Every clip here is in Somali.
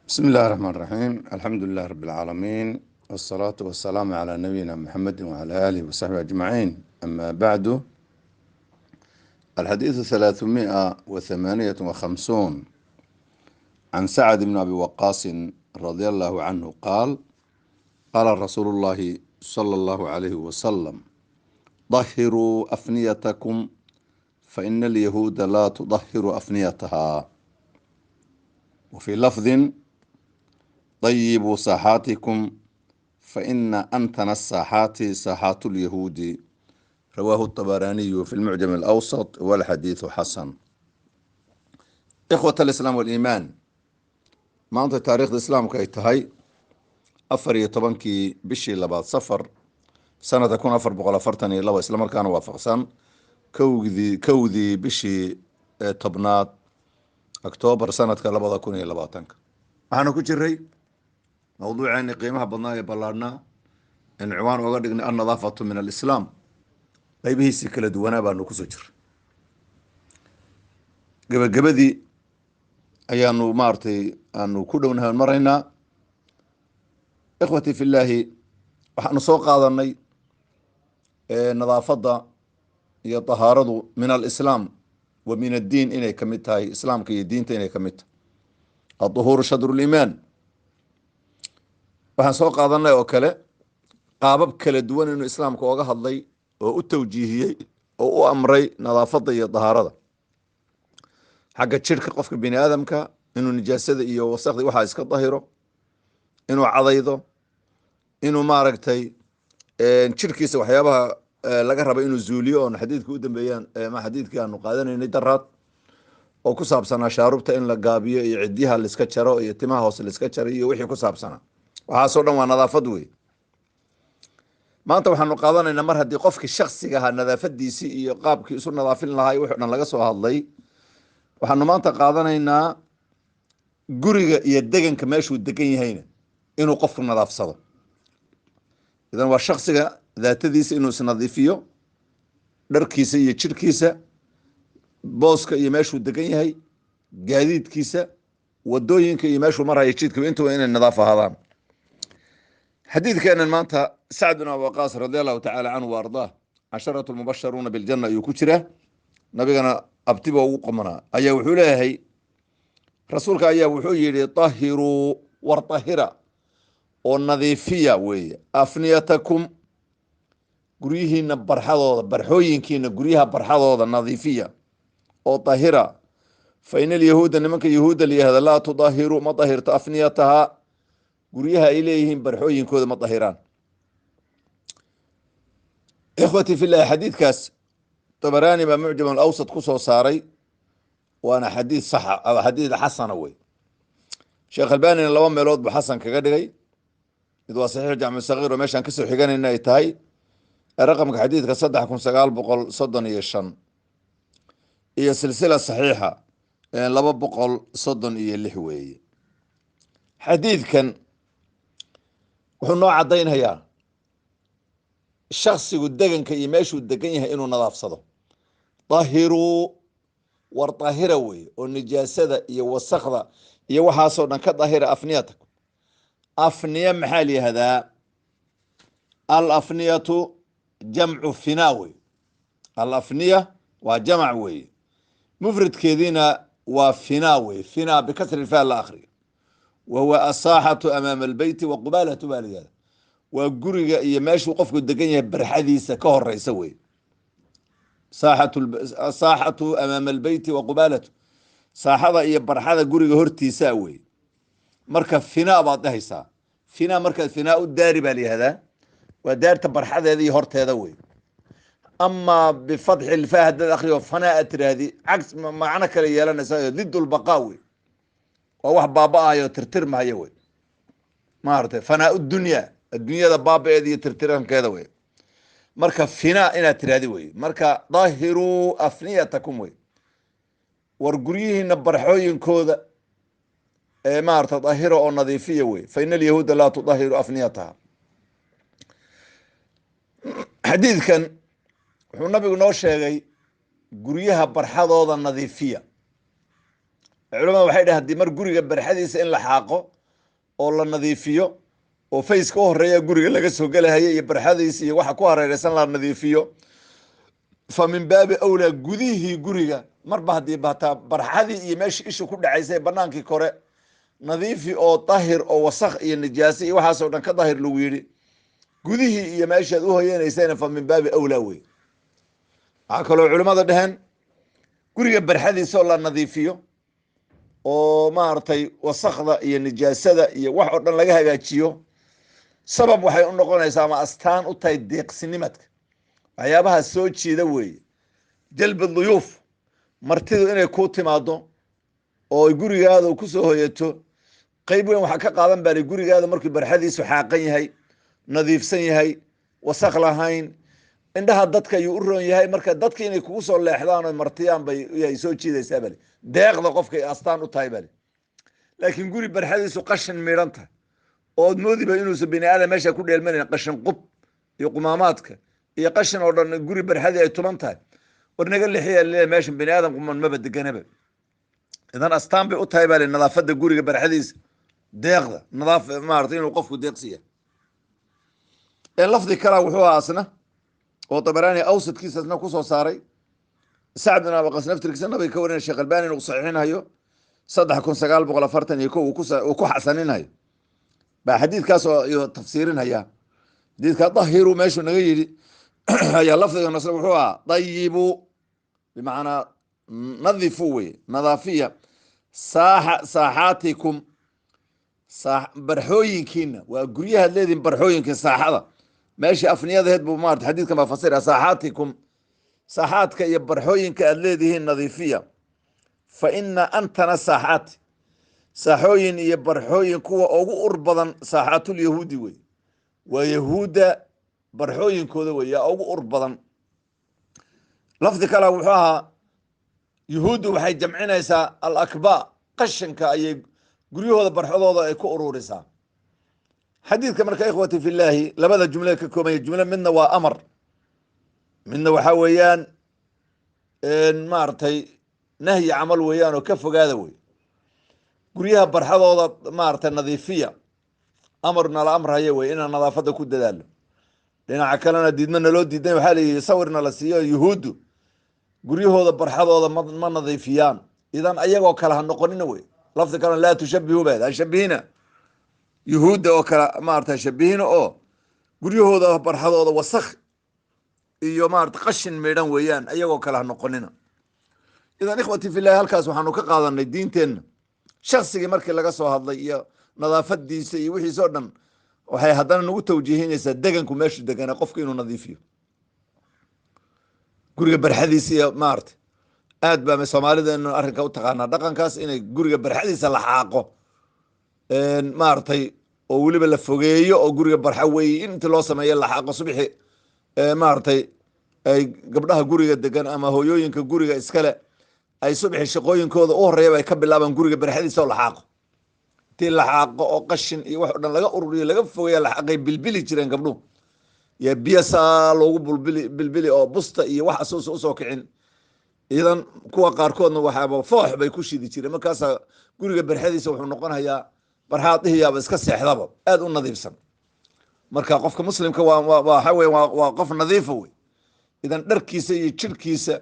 بسم الله الرحمن الرحيم الحمد لله رب العالمين والصلاة والسلام على نبينا محمد وعلى آله وصحبه أجمعين أما بعد الحديث 358 عن سعد بن أبي وقاص رضي الله عنه قال قال رسول الله صلى الله عليه وسلم طهروا أفنيتكم فإن اليهود لا تطهر أفنيتها وفي لفظ طيبوا ساحاتكم فإن أنتن الساحات ساحات اليهود رواه الطبراني في المعجم الأوسط والحديث حسن. إخوة الإسلام والإيمان maanta taariikhda islaamka ay tahay 14 bishii labaad safar sanada 1442 isla markaana waafaqsan kowdii bishii tobnaad Oktoobar sanadka 2020 waxaanu ku jiray mawduuceeni qiimaha badnaa ee ballaadhnaa in ciwaan uga dhignay annadaafatu min alislaam qaybihiisii kala duwanaa baanu kusoo jiray gabagabadii ayaanu maartay aanu ku dhownahay maraynaa. ikhwati fillaahi waxaanu soo qaadanay nadaafadda iyo tahaaradu min alislaam wa min addiin inay ka mid tahay islaamka iyo diinta inay ka mid tahay aduhuuru shadru liimaan. waxaan soo qaadanay oo kale qaabab kala duwan inuu islaamka oga hadlay oo u tawjiihiyey oo u amray nadaafadda iyo tahaarada xagga jirka qofka bini aadamka inuu nijaasada iyo wasakhdii waxaa iska dahiro, inuu cadaydo, inuu maaragtay jirkiisa waxyaabaha laga raba inuu zuuliyo oon xadiidka u dambeeyaan ma xadiidkii aanu qaadanaynay daraad oo ku saabsanaa shaarubta in la gaabiyo iyo cidyaha laiska jaro iyo timaha hoose laiska jaro iyo wixii ku saabsanaa. waxaasoo dhan waa nadaafad wey. maanta waxaanu qaadanaynaa mar haddii qofkii shaksiga ahaa nadaafadiisii iyo qaabkii isu nadaafin lahaa iyo wixii dhan laga soo hadlay, waxaanu maanta qaadanaynaa guriga iyo deganka meeshuu degan yahayna inuu qofku nadaafsado. idan waa shaksiga daatadiisa inuu isnadiifiyo, dharkiisa iyo jirkiisa, booska iyo meeshuu degan yahay, gaadiidkiisa, wadooyinka iyo meeshuu marhayo jidka intuba inay nadaaf ahaadaan. xadiidkeenan maanta sacd bin abi waqaas radi allahu tacaala canhu wa ardaah 10 mubasharuuna biljanna ayuu ku jira, nabigana abtiba ugu qamanaa ayaa wuxuu leeyahay, rasuulka ayaa wuxuu yidhi tahiruu war tahira oo nadiifiya weeye afniyatakum guryihiina barxadooda, barxooyinkiina guryaha barxadooda nadiifiya oo tahira fa ina alyahuuda nimanka yahuudda layihahda laa tudahiru ma dahirto afniyatahaa guryaha ay leeyihiin barxooyinkooda ma dahiraan. ikhwati fillahi xadiidkaas طبراني baa معجم الأوسط ku soo saaray, waana xadiid saxa ama xadiid xasana wey. sheekh albanina laba meelood buu xasan kaga dhigay, mid waa saxiix jaamic sagiir oo meeshaan kasoo xiganayna ay tahay raqamka xadiidka 3935 iyo silsila saxiixa 236 weeye. xadiidkan wuxuu noo cadaynayaa shaksigu deganka iyo meeshuu degan yahay inuu nadaafsado. tahiruu war tahira wey oo nijaasada iyo wasakda iyo waxaasoo dhan ka dahira afniyatakum. afniya maxaa layihahdaa? alafniyatu jamcu fina wey. alafniya waa jamac weye, mufradkeediina waa fina wey. fina bikasri fa la akri wahuwa asaaxatu amaama albeyti wa qubaalatu baa layihahda. waa guriga iyo meeshuu qofku degan yahay barxadiisa ka horeysa wey. saaxatu amaama albeyti wa qubaalatu, saaxada iyo barxada guriga hortiisa wey. marka fina baad dhahaysaa. fina markaad finaa u daari baa layihahdaa, waa daarta barxadeeda iyo horteeda wey. amaa bifadxi ilfaa haddaad akriyo fanaa aad tiraahdi cags macno kale yeelanaysa didulbaqaa wey. waa wax baaba-ayo tirtirmahaya wey. maaragtay fanaa dunya adduunyada baaba-eeda iyo tirtirankeeda wey. marka fina inaad tirahdi wey. marka dahiruu afniyatakum wey, war guryihiina barxooyinkooda maarata dahira oo nadiifiya wey. fa ina alyahuuda laa tudahiru afniyataha. xadiidkan wuxuu nabigu noo sheegay guryaha barxadooda nadiifiya. culamada waxay dhahay hadii mar guriga barxadiisa in la xaaqo oo la nadiifiyo oo fayska u horeeya guriga laga soo gelahaya iyo barxadiisa iyo waxa ku hareeraysan la nadiifiyo fa min baabi awlaa gudihii guriga marba haddii bataa barxadii iyo meeshii ishu ku dhacaysay banaankii kore nadiifi oo dahir oo wasakh iyo nijaase iyo waxaasoo dhan ka dahir lagu yidhi gudihii iyo meeshaad u hoyanaysayna fa min baabi awlaa wey. waxaa kaloo culimmada dheheen guriga barxadiisa oo la nadiifiyo oo maaragtay wasakhda iyo nijaasada iyo wax oo dhan laga hagaajiyo sabab waxay u noqonaysaa ama astaan u tahay deeqsinimadka waxyaabaha soo jiida weeye. jalbi duyuuf martidu inay ku timaado oo gurigaada ku soo hoyato qayb weyn waxaa ka qaadan baa gurigaada markii barxadiisu xaaqan yahay nadiifsan yahay wasakh lahayn indhaha dadka ayuu u roon yahay marka dadka inay kugu soo leexdaan oo martiyaan bay soo jiidaysaa bale deeqda qofkay astaan u tahay bale. laakiin guri barxadiisu qashin miidhan tahay ood moodiba inuusan bini aadam meesha ku dheelmanayn qashin qub iyo qumaamaadka iyo qashin oo dhan guri barxadii ay tuman tahay war naga leexiya leeyahay meeshan bini aadam quman maba deganaba. idan astaan bay u tahay bale nadaafada guriga barxadiisa deeqda nadaaf maartay inuu qofku deeqsiya. lafdi kala wuxuu asna oo Tabarani awsadkiisana ku soo saaray Sa'd ibn Abi Waqqas naftirkiisa nabiga ka warinay Sheekh Albani inuu saxiixinayo 3941 uu ku xasaninayo ba xadiidkaas oo tafsiirinaya xadiidka dahiru meeshu naga yiri ayaa lafdiga nasl wuxuu ah dayibu bimaana nadifu way nadaafiya saaxaatikum barxooyinkiina waa guryaha leedin barxooyinka saaxada meesha afniyadeed buu maartay xadiidkan baa fasira saaxaatikum saaxaadka iyo barxooyinka aad leedihiin nadiifiya fa ina antana saaxaati saaxooyin iyo barxooyin kuwa ugu ur badan saaxaatul yahuudi wey waa yahuuda barxooyinkooda wey yaa ugu ur badan. lafdi kale wuxuu ahaa yahuuddu waxay jamcinaysaa al akba qashinka ayay guryahooda barxadooda ay ku ururisaa. xadiidka marka ikhwati filaahi labada jumle ka koobaya jumle midna waa amar midna waxaa weeyaan maaragtay nahyi camal weeyaan oo ka fogaada wey. guryaha barxadooda maaragtay nadiifiya amarna la amraya wey inaan nadaafada ku dadaalo. dhinaca kalena diidma naloo diidan waxaa layihi sawirna la siiyo yuhuuddu guryahooda barxadooda ma nadiifiyaan idan ayagoo kale ha noqonina wey. lafdi kalena laa tushabihu bad ha shabihina yuhuudda oo kale maaragtay shabihina oo guryahooda barxadooda wasakh iyo maaragtay qashin meedhan weeyaan ayagoo kale ha noqonina. idan ikhwati fillahi halkaas waxaanu ka qaadanay diinteenna shaqsigii markii laga soo hadlay iyo nadaafadiisa iyo wixiisoo dhan waxay haddana nagu tawjiihinaysaa deganku meeshu degana qofka inuu nadiifiyo guriga barxadiisa iyo maaragtay aad baa soomaalideenu arrinka u taqaanaa dhaqankaas inay guriga barxadiisa la xaaqo maaragtay oo weliba la fogeeyo oo guriga barxa weeye in inta loo sameeyo la xaaqo subixi maaragtay ay gabdhaha guriga degan ama hooyooyinka guriga iskale ay subixi shaqooyinkooda u horeeyaba ay ka bilaabaan guriga barxadiisa oo la xaaqo intii la xaaqo oo qashin iyo wax o dhan laga ururiyo laga fogeeya la xaaqay bilbili jireen gabdhuhu yaa biyo saa loogu bilbili oo busta iyo wax asuusa usoo kicin. idan kuwa qaarkoodna waxaaba foox bay ku shidi jireen markaasaa guriga barxadiisa wuxuu noqonayaa barxaadihiyaaba iska seexdaba aad u nadiifsan. marka qofka muslimka waxa wey waa qof nadiifa wey. idan dharkiisa iyo jirkiisa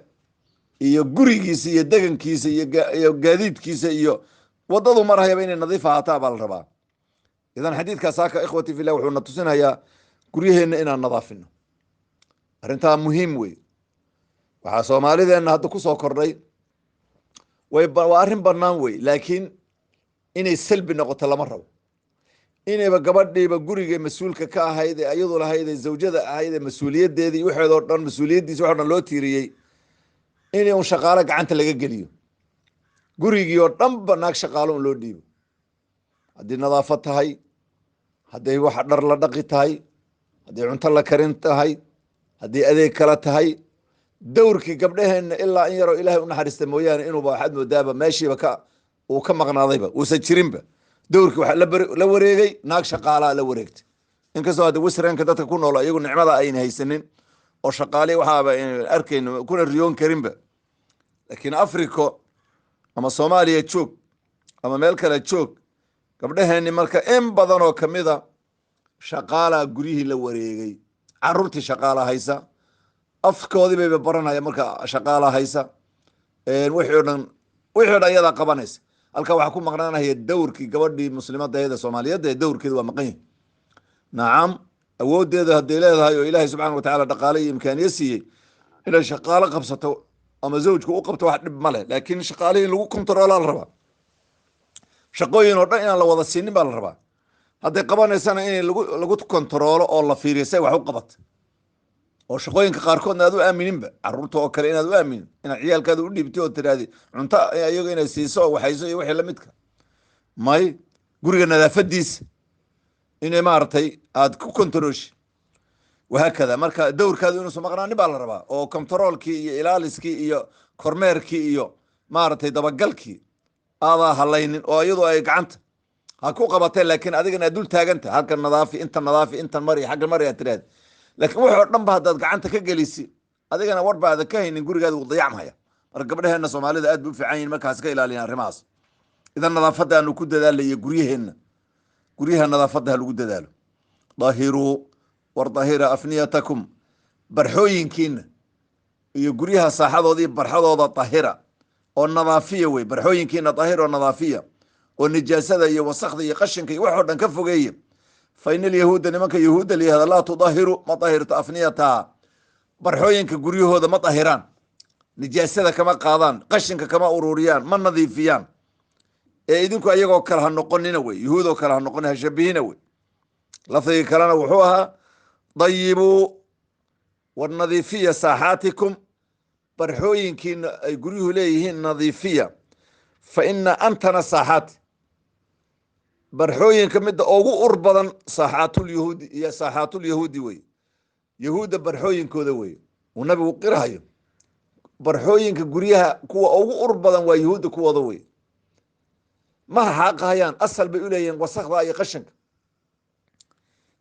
iyo gurigiisa iyo degankiisa iyo gaadiidkiisa iyo wadadu marhayaba inay nadiif ahaataa baa la rabaa. idan xadiidkaas haka ikhwati fillah wuxuu na tusinayaa guryaheenna inaan nadaafino arrintaa muhiim wey. waxaa soomaalideenna hadda ku soo kordhay waa arrin bannaan wey laakiin inay salbi noqoto lama rabo. inayba gabadhiiba guriga mas-uulka ka ahayd ee iyadu lahayd ee zawjada ahayd ee mas-uuliyadeedii waxeedoo dhan mas-uuliyaddiisa waxo dhan loo tiiriyey in un shaqaalo gacanta laga geliyo gurigii oo dhanba naag shaqaalo un loo dhiibo haddii nadaafad tahay hadday wax dhar la dhaqi tahay haddii cunto la karin tahay haddii adeeg kala tahay dowrkii gabdhaheenna ilaa in yaroo ilaahay u naxariista mooyaane inuuba waxaad moodaaba meeshiiba uu ka maqnaadayba uusan jirinba dowrkii waxaa la wareegay naag shaqaalaa la wareegtay inkastoo hadda wisranka dadka ku nool iyagu nicmada ayna haysanin oo shaqaale waxaaba arkayn kuna riyoon karinba. laakiin africo ama soomaaliya joog ama meel kale joog gabdhaheenni marka in badan oo kamida shaqaalaa guryihii la wareegay, caruurtii shaqaala haysa, afkoodii bayba baranaya marka shaqaala haysa, wixii o dhan iyadaa qabanaysa. halkaa waxaa ku maqnaanaya dowrkii gabadhii muslimadda eeda soomaaliyeedda ee dowrkeeda waa maqan yahi. nacam, awoodeeda hadday leedahay oo ilaahay subxaana watacaala dhaqaale iyo imkaaniye siiyey inay shaqaalo qabsato ama zawjku u qabto wax dhib ma leh, laakiin shaqaalihii in lagu kontaroolaa la rabaa. shaqooyin oo dhan inaan la wada siinin baa la rabaa. hadday qabanaysana in lagu kontaroolo oo la fiiriyo say wax u qabata, oo shaqooyinka qaarkoodna aad u aamininba, caruurta oo kale inaad u aaminin, inaad ciyaalkaada u dhiibti oo tiraahdi cunto iyago inay siiso oo waxayso iyo wixii lamidka may, guriga nadaafadiisa inay maaragtay aad ku kontarooshi wahaakada. marka dowrkaadu inuusan maqnaanin baa la rabaa, oo kontaroolkii iyo ilaaliskii iyo kormeerkii iyo maaragtay dabagalkii aadaa halaynin, oo iyadu ay gacanta ha ku qabateen, laakiin adigana aad dul taaganta, halkan nadaafi, intan mari, xagga mari aad tiraahdi. laakiin waxoo dhan ba haddaad gacanta ka gelisi, adigana war ba aadan ka haynin, gurigaada wuu dayacmaya. marka gabdhaheena soomaalida aad bay u fiican yihin markaas ka ilaaliyan arrimahaas. idan nadaafadda aanu ku dadaalayo guryaha nadaafadda ha lagu dadaalo. dahiruu war dahira afniyatakum, barxooyinkiina iyo guryaha saaxadoodii barxadooda dahira oo nadaafiya wey. barxooyinkiina dahir oo nadaafiya, oo nijaasada iyo wasakda iyo qashinka iyo waxoo dhan ka fogeeye. fa ina alyahuuda, nimanka yahuudda layihahda, laa tudahiru, ma dahirto afniyataha, barxooyinka guryahooda ma dahiraan, nijaasada kama qaadaan, qashinka kama ururiyaan, ma nadiifiyaan. ee idinku ayagoo kale ha noqonina wey, yahuudoo kale ha noqoni, ha shabihina wey. lafdigii kalena wuxuu ahaa dayibuu war nadiifiya saaxaatikum, barxooyinkiina ay guryuhu leeyihiin nadiifiya. fa ina antana saaxaati, barxooyinka midda ugu ur badan saaxaatulyahuudi iyo saaxaatulyahuudi wey, yahuudda barxooyinkooda wey. uu nabigu qirahayo barxooyinka guryaha kuwa ugu ur badan waa yahuudda kuwooda wey. maha xaaqahayaan, asal bay u leeyihiin wasakda iyo qashinka.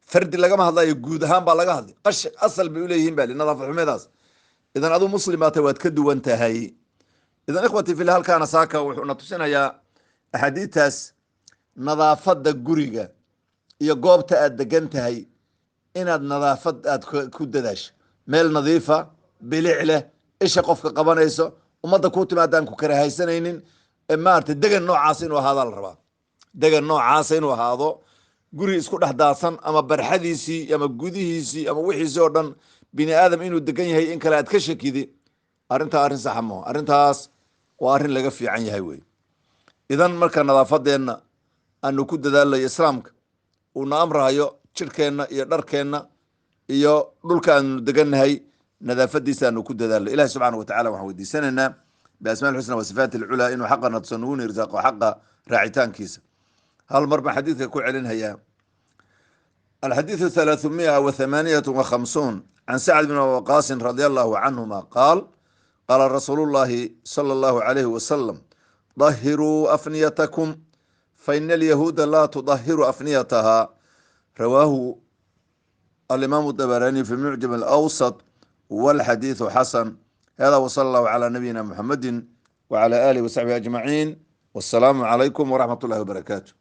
fardi lagama hadlayo, guud ahaan baa laga hadlay. asal bay u leeyihiin baa li nadaafad xumedaas. idan aduu muslimaata waad ka duwan tahay. idan ikhwati fillah, halkaana saaka wuxuuna tusinayaa axaadiitaas nadaafadda guriga iyo goobta aad degan tahay, inaad nadaafad aad ku dadaasho. meel nadiifa, bilic leh, isha qofka qabanayso, ummadda kuu timaadaan ku karahaysanaynin, maarata degan noocaas inuu ahaadaa la rabaa. degan noocaasa inuu ahaado, guri isku dhex daadsan, ama barxadiisii ama gudihiisii ama wixiisii oo dhan bini aadam inuu degan yahay in kale aad ka shakidi, arrintaa arrin saxa maho. arrintaas waa arrin laga fiican yahay wey. idan marka nadaafadeenna aanu ku dadaalayo, islaamka uuna amrahayo jirkeenna iyo dharkeenna iyo dhulka aanu degannahay nadaafadiisa aanu ku dadaalno. ilahi subxaana watacala waxaan weydiisanaynaa biasmaa lxusna wa sifaati alculaa inuu xaqana tuso, nugu irsaaqo xaqa raacitaankiisa. hal mar baan xadiidka ku celinhayaa. alxadiidu 358 can sacd bn waqaasin radi allahu canhuma qaal qaala rasuulu llahi sala allahu alayhi wasalam dahiruu afniyatakum faina alyahuuda laa tudahiru afniyataha. rawaahu alimaamu dabarani fi mucjam alawsat walxadiidu xasan. hada wsala allahu calaa nabiyina muxamadi wacala alihi wasaxbihi ajmaciin. wassalaamu calaykum waraxmat ullahi wabarakaatu.